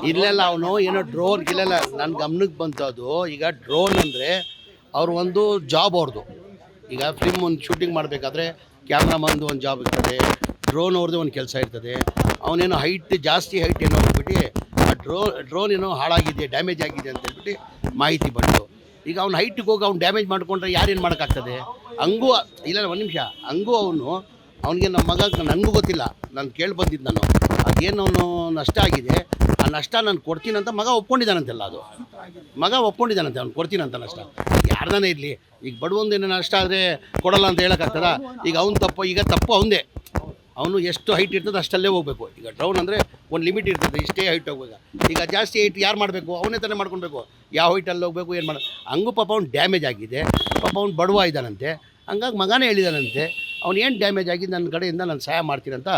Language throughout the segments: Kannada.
ಇಲ್ಲೆಲ್ಲ ಅವನು ಏನೋ ಡ್ರೋನ್ ಗಿಲ್ಲೆಲ್ಲ ನನ್ನ ಗಮನಕ್ಕೆ ಬಂತು. ಅದು ಈಗ ಡ್ರೋನ್ ಅಂದರೆ ಅವ್ರು ಒಂದು ಜಾಬ್ ಅವ್ರದ್ದು. ಈಗ ಫಿಲ್ಮ್ ಒಂದು ಶೂಟಿಂಗ್ ಮಾಡಬೇಕಾದ್ರೆ ಕ್ಯಾಮ್ರಾಮನ್ದು ಒಂದು ಜಾಬ್ ಇರ್ತದೆ, ಡ್ರೋನ್ ಅವ್ರದ್ದು ಒಂದು ಕೆಲಸ ಇರ್ತದೆ. ಅವನೇನೋ ಜಾಸ್ತಿ ಹೈಟ್ ಏನೋ ಹೋಗ್ಬಿಟ್ಟು ಆ ಡ್ರೋನ್ ಏನೋ ಹಾಳಾಗಿದೆ, ಡ್ಯಾಮೇಜ್ ಆಗಿದೆ ಅಂತ ಹೇಳ್ಬಿಟ್ಟು ಮಾಹಿತಿ ಬಂತು. ಈಗ ಅವ್ನು ಹೈಟಿಗೆ ಹೋಗಿ ಅವ್ನು ಡ್ಯಾಮೇಜ್ ಮಾಡಿಕೊಂಡ್ರೆ ಯಾರೇನು ಮಾಡೋಕ್ಕಾಗ್ತದೆ? ಹಂಗೂ ಇಲ್ಲ ಒಂದು ನಿಮಿಷ, ಹಂಗೂ ಅವನಿಗೆ ನಮ್ಮ ಮಗ ನನಗೂ ಗೊತ್ತಿಲ್ಲ, ನಾನು ಕೇಳಿ ಬಂದಿದ್ದು ನಾನು ಅದೇನು ಅವನು ನಷ್ಟ ಆಗಿದೆ, ಆ ನಷ್ಟ ನಾನು ಕೊಡ್ತೀನಂತ ಮಗ ಒಪ್ಕೊಂಡಿದ್ದಾನಂತೆಲ್ಲ. ಅದು ಮಗ ಒಪ್ಕೊಂಡಿದ್ದಾನಂತೆ, ಅವ್ನು ಕೊಡ್ತೀನಂತ ನಷ್ಟ. ಯಾರ್ದಾನೇ ಇರಲಿ, ಈಗ ಬಡವೊಂದೇನೋ ನಷ್ಟ ಆದರೆ ಕೊಡಲ್ಲ ಅಂತ ಹೇಳೋಕ್ಕಾಗ್ತದ? ಈಗ ಅವ್ನು ತಪ್ಪು, ಈಗ ತಪ್ಪು ಅವನದೇ. ಅವನು ಎಷ್ಟು ಹೈಟ್ ಇರ್ತದೆ ಅಷ್ಟಲ್ಲೇ ಹೋಗಬೇಕು. ಈಗ ಡ್ರೌನ್ ಅಂದರೆ ಒಂದು ಲಿಮಿಟ್ ಇರ್ತದೆ, ಇಷ್ಟೇ ಹೈಟ್ ಹೋಗ್ಬೇಕು. ಈಗ ಜಾಸ್ತಿ ಹೈಟ್ ಯಾರು ಮಾಡಬೇಕು? ಅವನೇ ತಾನೇ ಮಾಡ್ಕೊಳ್ಬೇಕು. ಯಾವ ಹೈಟಲ್ಲಿ ಹೋಗಬೇಕು, ಏನು ಹಂಗೂ ಪಾಪ ಅವ್ನು ಡ್ಯಾಮೇಜ್ ಆಗಿದೆ. ಪಾಪ ಅವ್ನು ಬಡವ ಇದ್ದಾನಂತೆ, ಹಂಗಾಗಿ ಮಗನೇ ಹೇಳಿದಾನಂತೆ ಅವ್ನು ಏನು ಡ್ಯಾಮೇಜ್ ಆಗಿದೆ ನನ್ನ ಕಡೆಯಿಂದ ನಾನು ಸಹಾಯ ಮಾಡ್ತೀನಂತ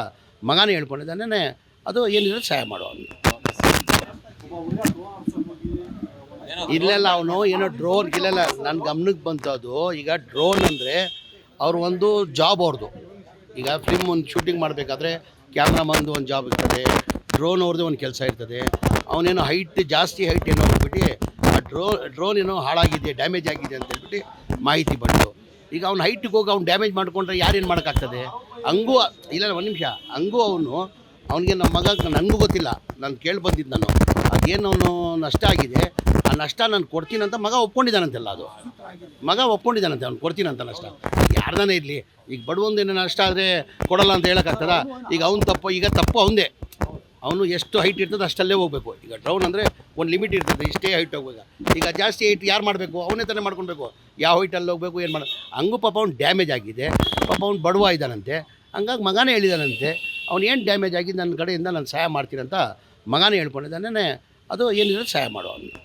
ಮಗನೇ ಹೇಳ್ಕೊಂಡಿದ್ದಾನೆ. ಅದು ಏನಿದ್ರೆ ಸಹಾಯ ಮಾಡೋ ಅವನಿಗೆ. ಇಲ್ಲೆಲ್ಲ ಅವನು ಏನೋ ಡ್ರೋನ್ ಗಿಲ್ಲೆಲ್ಲ ನನ್ನ ಗಮನಕ್ಕೆ ಬಂತು. ಅದು ಈಗ ಡ್ರೋನ್ ಅಂದರೆ ಅವ್ರು ಒಂದು ಜಾಬ್ ಅವ್ರದ್ದು. ಈಗ ಫಿಲ್ಮ್ ಒಂದು ಶೂಟಿಂಗ್ ಮಾಡಬೇಕಾದ್ರೆ ಕ್ಯಾಮ್ರಾಮನ್ದು ಒಂದು ಜಾಬ್ ಇರ್ತದೆ, ಡ್ರೋನ್ ಅವ್ರದ್ದು ಒಂದು ಕೆಲಸ ಇರ್ತದೆ. ಅವನೇನೋ ಜಾಸ್ತಿ ಹೈಟ್ ಏನೋ ಹೋಗ್ಬಿಟ್ಟು ಆ ಡ್ರೋನ್ ಏನೋ ಹಾಳಾಗಿದೆ, ಡ್ಯಾಮೇಜ್ ಆಗಿದೆ ಅಂತ ಹೇಳ್ಬಿಟ್ಟು ಮಾಹಿತಿ ಬಂತು. ಈಗ ಅವ್ನು ಹೈಟಿಗೆ ಹೋಗಿ ಅವ್ನು ಡ್ಯಾಮೇಜ್ ಮಾಡಿಕೊಂಡ್ರೆ ಯಾರೇನು ಮಾಡೋಕ್ಕಾಗ್ತದೆ? ಹಂಗೂ ಇಲ್ಲ ಒಂದು ನಿಮಿಷ, ಹಂಗೂ ಅವನಿಗೆ ನಮ್ಮ ಮಗ ನನಗೂ ಗೊತ್ತಿಲ್ಲ, ನಾನು ಕೇಳಿ ಬಂದಿದ್ದು ನಾನು ಅದೇನು ಅವನು ನಷ್ಟ ಆಗಿದೆ, ಆ ನಷ್ಟ ನಾನು ಕೊಡ್ತೀನಂತ ಮಗ ಒಪ್ಕೊಂಡಿದ್ದಾನಂತೆಲ್ಲ. ಅದು ಮಗ ಒಪ್ಕೊಂಡಿದ್ದಾನಂತೆ, ಅವ್ನು ಕೊಡ್ತೀನಂತ ನಷ್ಟ. ಯಾರ್ದಾನೇ ಇರಲಿ, ಈಗ ಬಡವೊಂದೇನೋ ನಷ್ಟ ಆದರೆ ಕೊಡಲ್ಲ ಅಂತ ಹೇಳೋಕ್ಕಾಗ್ತದ? ಈಗ ಅವ್ನು ತಪ್ಪು, ಈಗ ತಪ್ಪು ಅವನದೇ. ಅವನು ಎಷ್ಟು ಹೈಟ್ ಇರ್ತದೆ ಅಷ್ಟಲ್ಲೇ ಹೋಗಬೇಕು. ಈಗ ಡ್ರೌನ್ ಅಂದರೆ ಒಂದು ಲಿಮಿಟ್ ಇರ್ತದೆ, ಇಷ್ಟೇ ಹೈಟ್ ಹೋಗ್ಬೇಕು. ಈಗ ಜಾಸ್ತಿ ಹೈಟ್ ಯಾರು ಮಾಡಬೇಕು? ಅವನೇ ತಾನೇ ಮಾಡ್ಕೊಳ್ಬೇಕು. ಯಾವ ಹೈಟಲ್ಲಿ ಹೋಗಬೇಕು, ಏನು ಹಂಗೂ ಪಾಪ ಅವ್ನು ಡ್ಯಾಮೇಜ್ ಆಗಿದೆ. ಪಾಪ ಅವ್ನು ಬಡವ ಇದ್ದಾನಂತೆ, ಹಂಗಾಗಿ ಮಗನೇ ಹೇಳಿದಾನಂತೆ ಅವ್ನು ಏನು ಡ್ಯಾಮೇಜ್ ಆಗಿದೆ ನನ್ನ ಕಡೆಯಿಂದ ನಾನು ಸಹಾಯ ಮಾಡ್ತೀನಂತ ಮಗನೇ ಹೇಳ್ಕೊಂಡಿದ್ದಾನೆ. ಅದು ಏನಿದ್ರೆ ಸಹಾಯ ಮಾಡೋ ಅವನಿಗೆ.